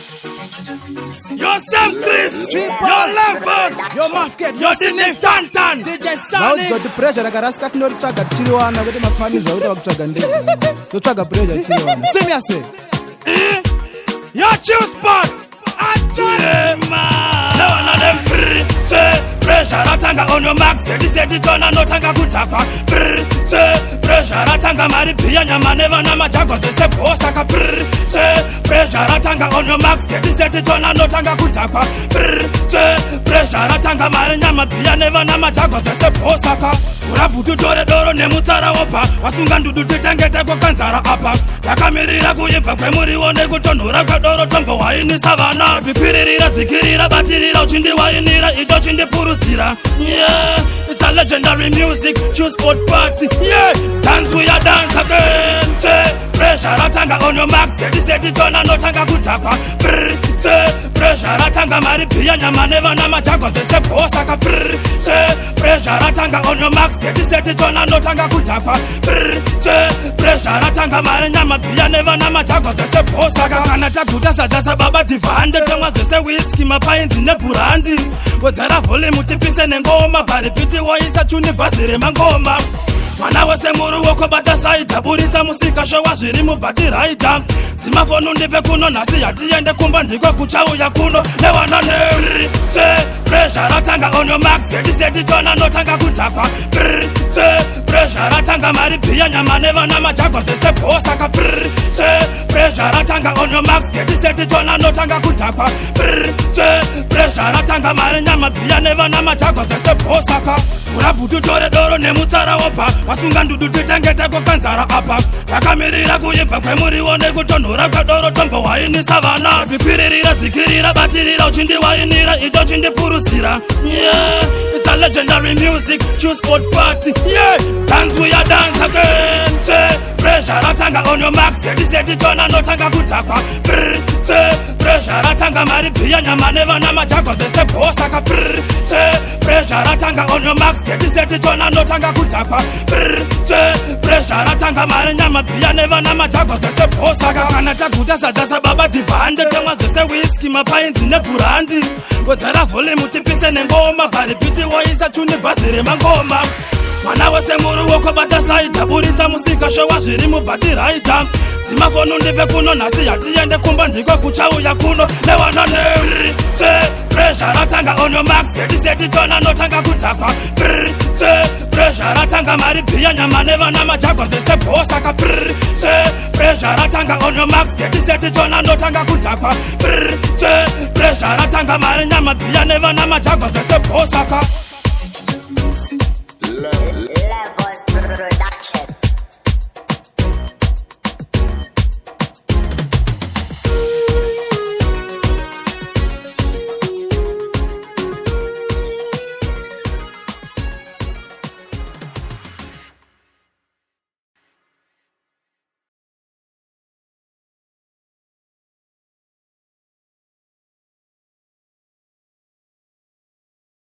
Yo Sam Chris, yo Levels, yo Mafket, yo DJ Stanton, DJ Sunny. Uzothi pressure akaraska kunorichaga chiriwana kuti mafaniza kuti vakutsvaga ndege. So tsvaga pressure chiriwana. Semi yo Chill Spot, Achema. Now na them pressure ratanga on your max, get tona no tanga kutakwa. Pressure ratanga mari pia nyama neva na majago jese posaka. Pressure ratanga on your max, get tona no tanga kutakwa. Pressure ratanga mari nyama pia neva na majago jese posaka. Urabutu dore doro ne mutara opa, wasunga ndudu titengete kwa kanzara apa. Yakamirira kuyipa kwe muri wone kutonura kwa doro tongo waini savana. Bipiririra zikirira batirira uchindi wainira ito chindi purusira. Yeah, it's a legendary music, choose sport party. Yeah, dance we are dance again. Pressure ratanga on your max, get tona no tanga kutakwa. Pressure ratanga mari pia nyama neva na majago jese posaka. Pressure ratanga on your max, get tona no tanga kutakwa. Pressure ratanga mari nyama pia neva na majago jese posaka. Kanata kutasa jasa baba divande kama jese whisky mapainzi ne burandi. Wazara vole mutipise nengoma bari piti waisa chuni basire mangoma. Mwana wese muru woko batasaita burita musika showa zviri mubatiraita. Zimafonu ndipe kuno nasi yatiende kumba ndiko kuchauya kuno. Newana ne pressure ratanga on your max, get tona no tanga kutakwa. Pressure ratanga mari pia nyama neva na majago jese posaka. Pressure ratanga on your max, get tona no tanga kutakwa. Pressure ratanga mari nyama pia neva na majago jese posaka. Urabutu dore doro ne mutara opa, wasunga ndudu titengete kwa kanzara apa. Yakamirira kuyipa kwe muri wone kutonura kwa doro tongo waini savana. Bipiririra zikirira batirira uchindi wainira ito chindi purusira. Yeah, it's a legendary music, choose sport party. Yeah, dance we are dance again. Pressure ratanga on your max, get tona no tanga kutakwa. Pressure ratanga mari pia nyama neva na majago jese posaka. Pressure ratanga on your max, get tona no tanga kutakwa. Pressure ratanga mari nyama pia neva na majago jese posaka. Kanata kutasa jasa baba divande kama jese whisky mapainzi ne burandi. Wazara vole mutipise nengoma bari piti waisa chuni basire mangoma. Mwana wese muru woko batasaita burita musika showa zviri mubatiraita. Zimafonu ndipe kuno nasi yatiende kumba ndiko kuchauya kuno. Newana ne pressure ratanga on your max, get tona no tanga kutakwa. Pressure ratanga mari pia nyama neva na majago jese posaka. Pressure ratanga on your max, get tona no tanga kutakwa. Pressure ratanga mari nyama pia neva na majago jese posaka.